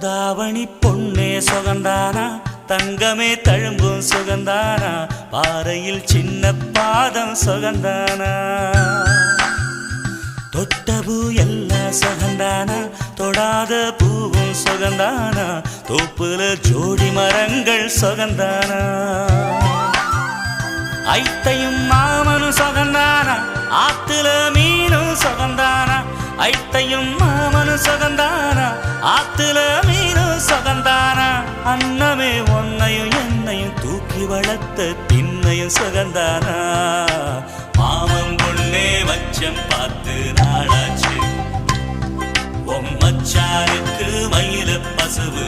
தாவணி பொன்னே சுகந்தானா, தங்கமே தழும்பும் சுகந்தானா, பாறையில் சின்ன பாதம் சுகந்தானா. தொட்ட பூ எல்லாம் சுகந்தானா, தொடாத பூவும் சுகந்தானா, தோப்புல ஜோடி மரங்கள் சுகந்தானா. ஐத்தையும் மாமனும் சுகந்தானா, ஆத்துல மீனும் சுகந்தானா. ஐத்தையும் மாமனும் சுகந்தானா, ஆத்துல மீனும் சுகந்தானா. அன்னமே ஒன்னையும் என்னையும் தூக்கி வளர்த்த திண்ணையும் சுகந்தானா. மாமன் பொண்ணே மச்சம் பார்த்து நாளாச்சு, மச்சானுக்கு மயில பசுவு